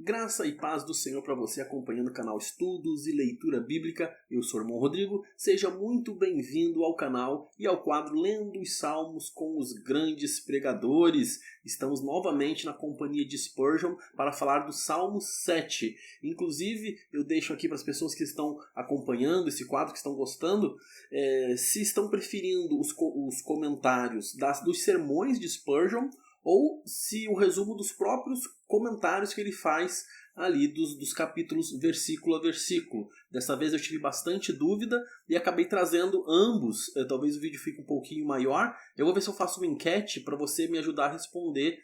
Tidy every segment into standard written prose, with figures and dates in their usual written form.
Graça e paz do Senhor para você acompanhando o canal Estudos e Leitura Bíblica. Eu sou o irmão Rodrigo, seja muito bem-vindo ao canal e ao quadro Lendo os Salmos com os Grandes Pregadores. Estamos novamente na companhia de Spurgeon para falar do Salmo 7. Inclusive, eu deixo aqui para as pessoas que estão acompanhando esse quadro, que estão gostando, se estão preferindo os comentários dos sermões de Spurgeon, ou se o resumo dos próprios comentários que ele faz ali dos capítulos versículo a versículo. Dessa vez eu tive bastante dúvida e acabei trazendo ambos. Talvez o vídeo fique um pouquinho maior. Eu vou ver se eu faço uma enquete para você me ajudar a responder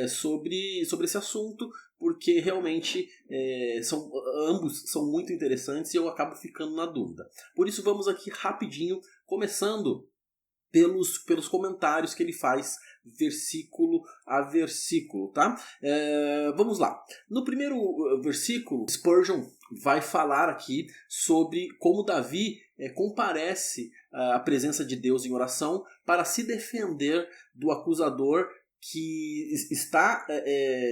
sobre esse assunto, porque realmente ambos são muito interessantes e eu acabo ficando na dúvida. Por isso vamos aqui rapidinho, começando pelos comentários que ele faz versículo a versículo, tá? Vamos lá. No primeiro versículo, Spurgeon vai falar aqui sobre como Davi comparece a presença de Deus em oração para se defender do acusador que está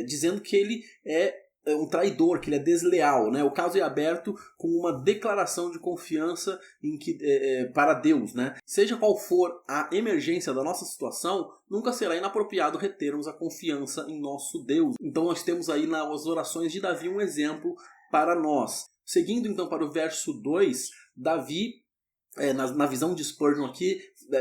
dizendo que ele é um traidor, que ele é desleal, né? O caso é aberto com uma declaração de confiança para Deus, né? Seja qual for a emergência da nossa situação, nunca será inapropriado retermos a confiança em nosso Deus. Então nós temos aí nas orações de Davi um exemplo para nós. Seguindo então para o verso 2, Davi, na visão de Spurgeon aqui,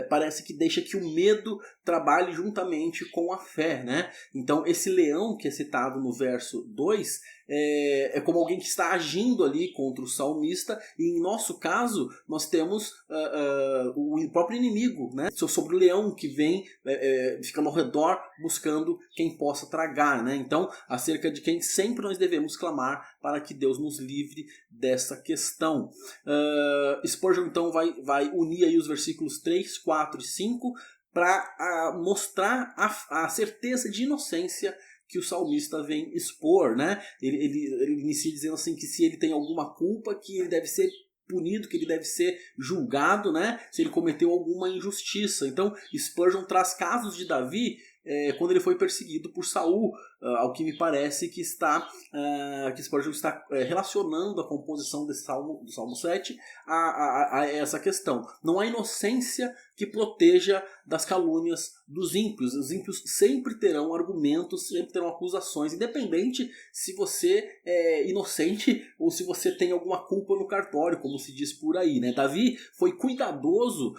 parece que deixa que o medo trabalhe juntamente com a fé, né? Então esse leão que é citado no verso 2 é como alguém que está agindo ali contra o salmista, e em nosso caso nós temos o próprio inimigo, né? Sobre o leão que vem ficando ao redor buscando quem possa tragar, né? Então acerca de quem sempre nós devemos clamar para que Deus nos livre dessa questão. Spurgeon então vai unir aí os versículos 3, 4 e 5 para mostrar a certeza de inocência que o salmista vem expor, né? Ele inicia dizendo assim que se ele tem alguma culpa, que ele deve ser punido, que ele deve ser julgado, né? Se ele cometeu alguma injustiça. Então Spurgeon traz casos de Davi quando ele foi perseguido por Saul, ao que me parece que Spurgeon está relacionando a composição do Salmo 7 a essa questão. Não há inocência que proteja das calúnias dos ímpios. Os ímpios sempre terão argumentos, sempre terão acusações, independente se você é inocente ou se você tem alguma culpa no cartório, como se diz por aí, né? Davi foi cuidadoso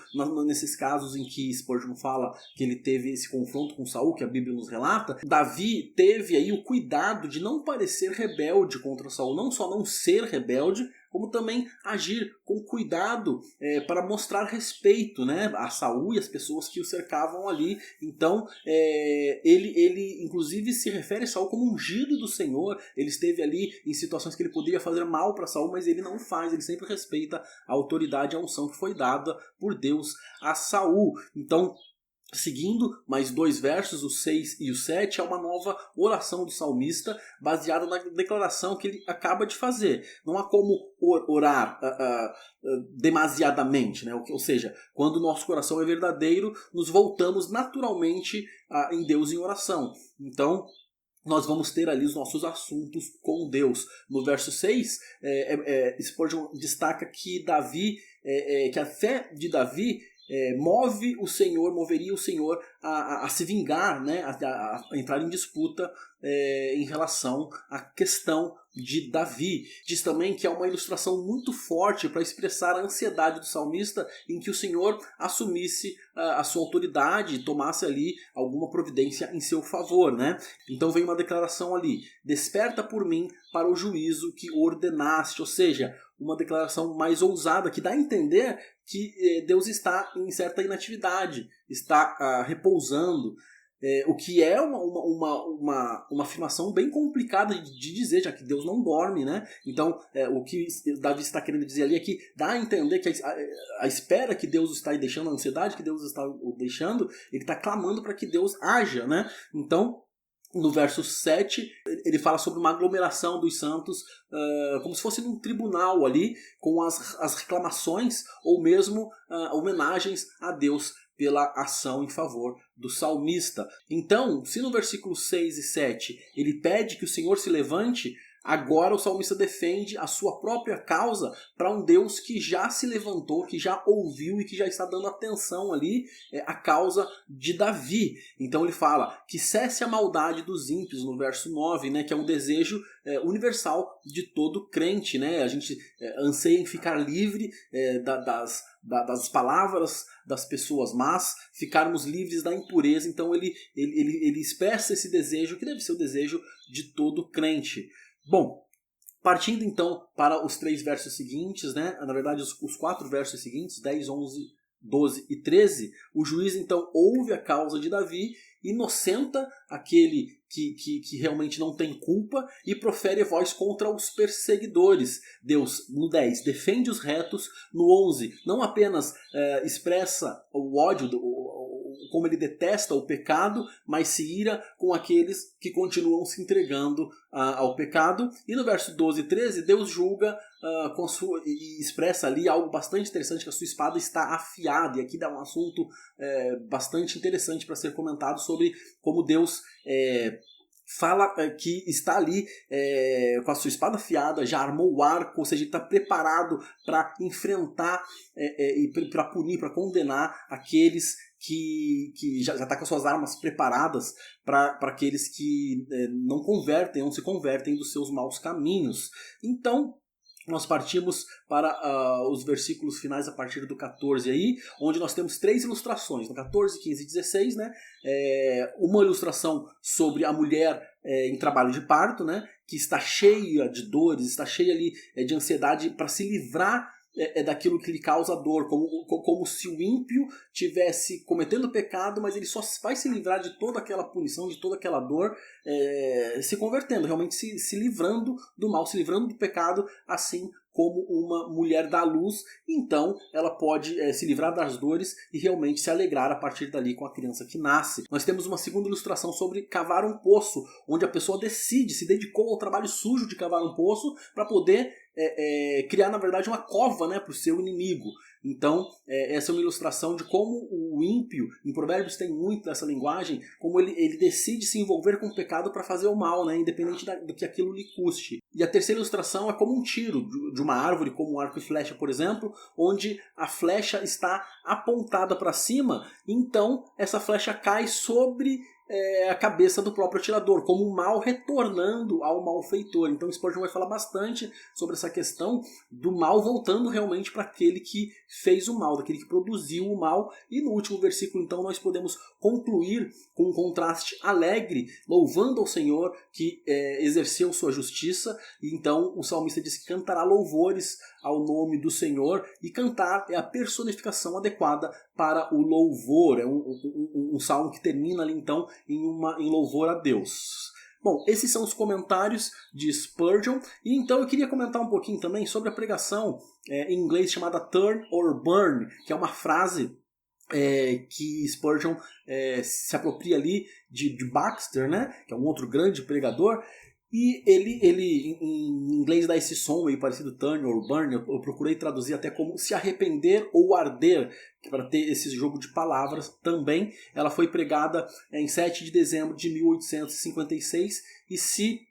nesses casos em que Spurgeon fala que ele teve esse confronto com Saul, que a Bíblia nos relata. Davi teve aí o cuidado de não parecer rebelde contra Saul, não só não ser rebelde, como também agir com cuidado para mostrar respeito, né, a Saul e as pessoas que o cercavam ali. Então ele inclusive se refere a Saul como ungido do Senhor. Ele esteve ali em situações que ele poderia fazer mal para Saul, mas ele não faz, ele sempre respeita a autoridade e a unção que foi dada por Deus a Saul. Então, seguindo mais dois versos, o 6 e o 7, é uma nova oração do salmista baseada na declaração que ele acaba de fazer. Não há como orar demasiadamente, né? Ou seja, quando o nosso coração é verdadeiro, nos voltamos naturalmente em Deus em oração. Então nós vamos ter ali os nossos assuntos com Deus. No verso 6, Spurgeon destaca que que a fé de Davi moveria o Senhor a se vingar, né? a entrar em disputa em relação à questão de Davi. Diz também que é uma ilustração muito forte para expressar a ansiedade do salmista em que o Senhor assumisse a sua autoridade e tomasse ali alguma providência em seu favor, né? Então vem uma declaração ali: desperta por mim para o juízo que ordenaste, ou seja, uma declaração mais ousada que dá a entender que Deus está em certa inatividade, está repousando, o que é uma afirmação bem complicada de dizer, já que Deus não dorme, né? Então o que Davi está querendo dizer ali é que dá a entender que a espera que Deus está deixando, a ansiedade que Deus está deixando, ele está clamando para que Deus haja, né? Então no verso 7, ele fala sobre uma aglomeração dos santos, como se fosse num tribunal ali, com as reclamações ou mesmo homenagens a Deus pela ação em favor do salmista. Então, se no versículo 6 e 7 ele pede que o Senhor se levante, agora o salmista defende a sua própria causa para um Deus que já se levantou, que já ouviu e que já está dando atenção ali à causa de Davi. Então ele fala que cesse a maldade dos ímpios, no verso 9, né, que é um desejo universal de todo crente. Né? A gente anseia em ficar livre das palavras das pessoas más, ficarmos livres da impureza. Então ele expressa esse desejo, que deve ser o desejo de todo crente. Bom, partindo então para os 3 versos seguintes, né? Na verdade os 4 versos seguintes, 10, 11, 12 e 13, o juiz então ouve a causa de Davi, inocenta aquele que realmente não tem culpa e profere voz contra os perseguidores. Deus, no 10, defende os retos, no 11, não apenas expressa o ódio, como ele detesta o pecado, mas se ira com aqueles que continuam se entregando ao pecado. E no verso 12 e 13, Deus julga e expressa ali algo bastante interessante, que a sua espada está afiada. E aqui dá um assunto bastante interessante para ser comentado sobre como Deus fala que está ali com a sua espada afiada, já armou o arco, ou seja, está preparado para enfrentar e para punir, para condenar aqueles que já está com as suas armas preparadas para aqueles que não se convertem dos seus maus caminhos. Então, nós partimos para os versículos finais a partir do 14 aí, onde nós temos 3 ilustrações, no 14, 15 e 16, né? Uma ilustração sobre a mulher em trabalho de parto, né? Que está cheia de dores, está cheia ali de ansiedade para se livrar daquilo que lhe causa dor, como se o ímpio tivesse cometendo pecado, mas ele só vai se livrar de toda aquela punição, de toda aquela dor, se convertendo, realmente se livrando do mal, se livrando do pecado, assim como uma mulher dá luz. Então ela pode se livrar das dores e realmente se alegrar a partir dali com a criança que nasce. Nós temos uma segunda ilustração sobre cavar um poço, onde a pessoa se dedicou ao trabalho sujo de cavar um poço para poder criar, na verdade, uma cova, né, para o seu inimigo. Então, essa é uma ilustração de como o ímpio, em Provérbios tem muito dessa linguagem, como ele decide se envolver com o pecado para fazer o mal, né, independente do que aquilo lhe custe. E a terceira ilustração é como um tiro de uma árvore, como um arco e flecha, por exemplo, onde a flecha está apontada para cima, então essa flecha cai sobre a cabeça do próprio atirador, como um mal retornando ao malfeitor. Então Spurgeon vai falar bastante sobre essa questão do mal voltando realmente para aquele que fez o mal, daquele que produziu o mal. E no último versículo então nós podemos concluir com um contraste alegre, louvando ao Senhor que exerceu sua justiça. E então o salmista diz que cantará louvores ao nome do Senhor, e cantar é a personificação adequada para o louvor. É um salmo que termina ali então em louvor a Deus. Bom, esses são os comentários de Spurgeon, e então eu queria comentar um pouquinho também sobre a pregação em inglês chamada Turn or Burn, que é uma frase que Spurgeon se apropria ali de Baxter, né, que é um outro grande pregador. E ele em inglês dá esse som meio parecido, turn or burn, eu procurei traduzir até como se arrepender ou arder, para ter esse jogo de palavras também. Ela foi pregada em 7 de dezembro de 1856 e se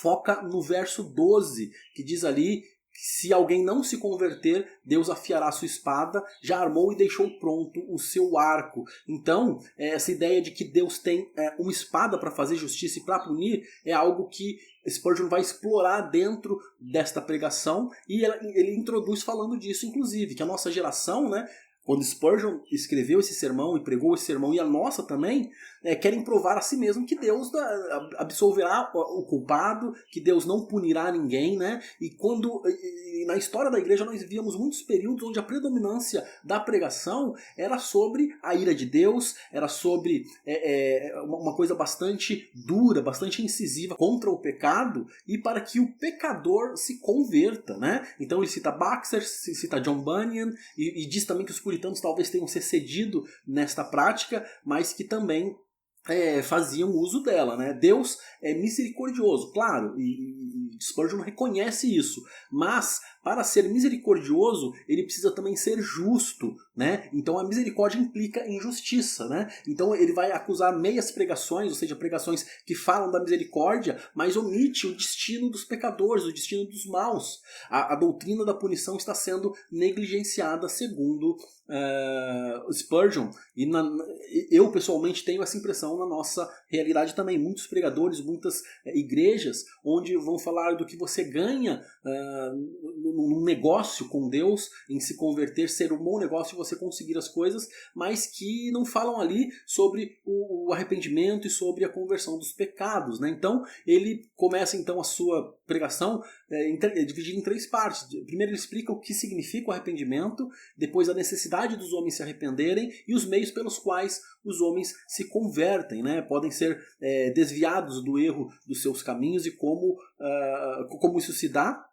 foca no verso 12, que diz ali: se alguém não se converter, Deus afiará sua espada, já armou e deixou pronto o seu arco. Então, essa ideia de que Deus tem uma espada para fazer justiça e para punir é algo que Spurgeon vai explorar dentro desta pregação, e ele introduz falando disso, inclusive, que a nossa geração, né, quando Spurgeon escreveu esse sermão e pregou esse sermão, e a nossa também, querem provar a si mesmo que Deus absolverá o culpado, que Deus não punirá ninguém, né? E na história da igreja nós víamos muitos períodos onde a predominância da pregação era sobre a ira de Deus, era sobre uma coisa bastante dura, bastante incisiva contra o pecado, e para que o pecador se converta, né? Então ele cita Baxter, cita John Bunyan, e diz também que os puritanos talvez tenham se excedido nesta prática, mas que também faziam uso dela, né? Deus é misericordioso, claro, e Spurgeon reconhece isso, mas para ser misericordioso ele precisa também ser justo, né? Então a misericórdia implica em justiça, né? Então ele vai acusar meias pregações, ou seja, pregações que falam da misericórdia, mas omite o destino dos pecadores, o destino dos maus. A doutrina da punição está sendo negligenciada segundo Spurgeon. Eu pessoalmente tenho essa impressão na nossa realidade também. Muitos pregadores, muitas igrejas, onde vão falar do que você ganha num negócio com Deus, em se converter, ser um bom negócio e você conseguir as coisas, mas que não falam ali sobre o arrependimento e sobre a conversão dos pecados, né? Então ele começa então a sua pregação dividida em 3 partes. Primeiro ele explica o que significa o arrependimento, depois a necessidade dos homens se arrependerem e os meios pelos quais os homens se convertem, né? Podem ser desviados do erro dos seus caminhos e como isso se dá.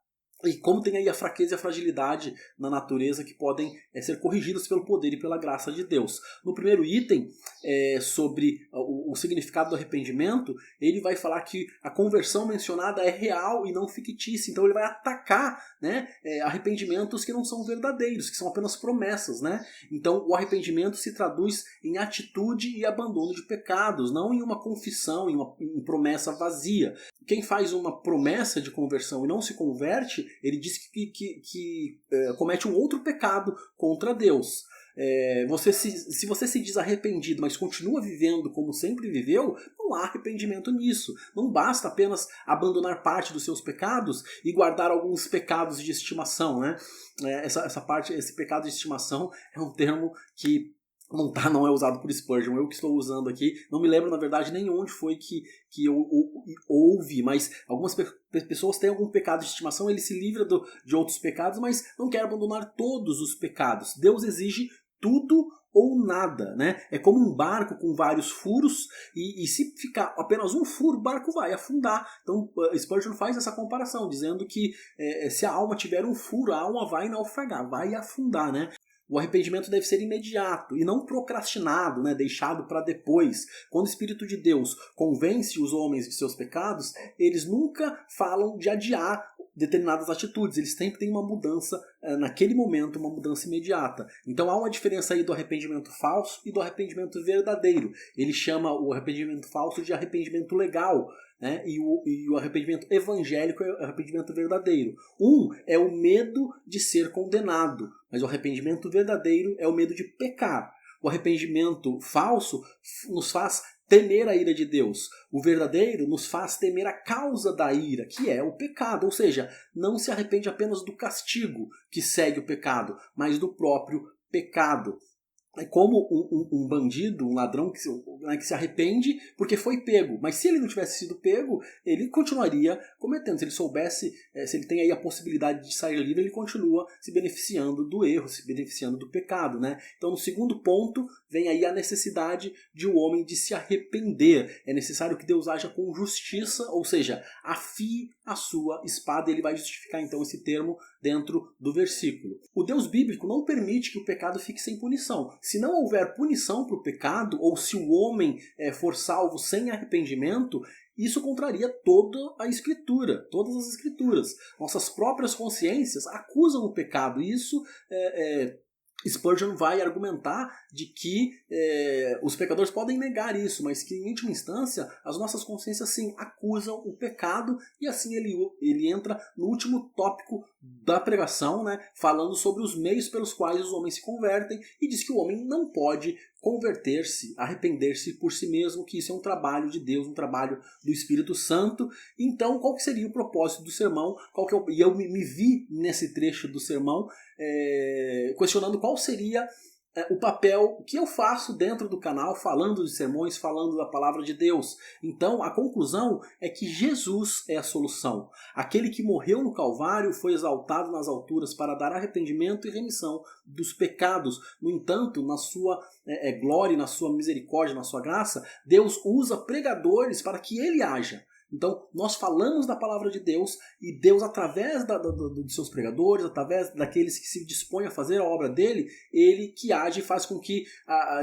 E como tem aí a fraqueza e a fragilidade na natureza que podem ser corrigidas pelo poder e pela graça de Deus. No primeiro item, sobre o significado do arrependimento, ele vai falar que a conversão mencionada é real e não fictícia. Então ele vai atacar, né, arrependimentos que não são verdadeiros, que são apenas promessas, né? Então o arrependimento se traduz em atitude e abandono de pecados, não em uma confissão, em promessa vazia. Quem faz uma promessa de conversão e não se converte, ele diz que comete um outro pecado contra Deus. Se você se diz arrependido, mas continua vivendo como sempre viveu, não há arrependimento nisso. Não basta apenas abandonar parte dos seus pecados e guardar alguns pecados de estimação, né? Esse pecado de estimação é um termo que não é usado por Spurgeon, eu que estou usando aqui. Não me lembro, na verdade, nem onde foi que eu ouvi, mas algumas pessoas têm algum pecado de estimação, ele se livra de outros pecados, mas não quer abandonar todos os pecados. Deus exige tudo ou nada, né? É como um barco com vários furos e se ficar apenas um furo, o barco vai afundar. Então Spurgeon faz essa comparação, dizendo que se a alma tiver um furo, a alma vai naufragar, vai afundar, né? O arrependimento deve ser imediato e não procrastinado, né, deixado para depois. Quando o Espírito de Deus convence os homens de seus pecados, eles nunca falam de adiar determinadas atitudes. Eles sempre têm uma mudança naquele momento, uma mudança imediata. Então há uma diferença aí do arrependimento falso e do arrependimento verdadeiro. Ele chama o arrependimento falso de arrependimento legal, né? E o arrependimento evangélico é o arrependimento verdadeiro. Um é o medo de ser condenado, mas o arrependimento verdadeiro é o medo de pecar. O arrependimento falso nos faz temer a ira de Deus. O verdadeiro nos faz temer a causa da ira, que é o pecado. Ou seja, não se arrepende apenas do castigo que segue o pecado, mas do próprio pecado. É como um bandido, um ladrão que se arrepende porque foi pego. Mas se ele não tivesse sido pego, ele continuaria cometendo. Se ele soubesse, se ele tem aí a possibilidade de sair livre, ele continua se beneficiando do erro, se beneficiando do pecado, né? Então, no segundo ponto, vem aí a necessidade de o homem de se arrepender. É necessário que Deus haja com justiça, ou seja, afie a sua espada. Ele vai justificar então esse termo dentro do versículo. O Deus bíblico não permite que o pecado fique sem punição. Se não houver punição para o pecado, ou se o homem for salvo sem arrependimento, isso contraria toda a Escritura, todas as Escrituras. Nossas próprias consciências acusam o pecado, e isso Spurgeon vai argumentar de que os pecadores podem negar isso, mas que em última instância as nossas consciências sim acusam o pecado, e assim ele entra no último tópico da pregação, né, falando sobre os meios pelos quais os homens se convertem, e diz que o homem não pode converter-se, arrepender-se por si mesmo, que isso é um trabalho de Deus, um trabalho do Espírito Santo. Então, qual que seria o propósito do sermão? E eu me vi nesse trecho do sermão questionando qual seria o papel que eu faço dentro do canal, falando de sermões, falando da palavra de Deus. Então, a conclusão é que Jesus é a solução. Aquele que morreu no Calvário foi exaltado nas alturas para dar arrependimento e remissão dos pecados. No entanto, na sua glória, na sua misericórdia, na sua graça, Deus usa pregadores para que ele haja. Então, nós falamos da palavra de Deus e Deus, através dos seus pregadores, através daqueles que se dispõem a fazer a obra dele, ele que age e faz com que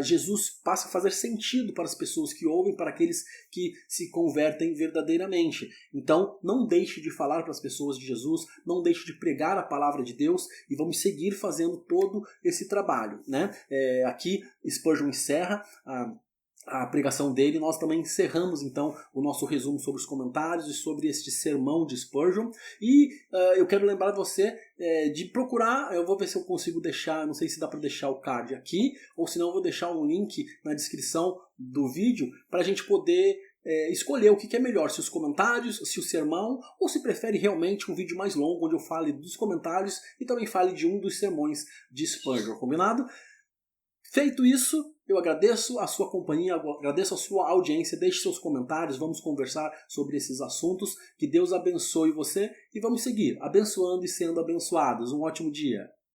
Jesus passe a fazer sentido para as pessoas que ouvem, para aqueles que se convertem verdadeiramente. Então, não deixe de falar para as pessoas de Jesus, não deixe de pregar a palavra de Deus e vamos seguir fazendo todo esse trabalho, né? Aqui Spurgeon encerra a pregação dele. Nós também encerramos então o nosso resumo sobre os comentários e sobre este sermão de Spurgeon. E eu quero lembrar você de procurar, eu vou ver se eu consigo deixar, não sei se dá para deixar o card aqui, ou se não eu vou deixar um link na descrição do vídeo para a gente poder escolher o que é melhor, se os comentários, se o sermão, ou se prefere realmente um vídeo mais longo onde eu fale dos comentários e também fale de um dos sermões de Spurgeon, combinado? Feito isso, eu agradeço a sua companhia, agradeço a sua audiência, deixe seus comentários, vamos conversar sobre esses assuntos, que Deus abençoe você e vamos seguir abençoando e sendo abençoados. Um ótimo dia!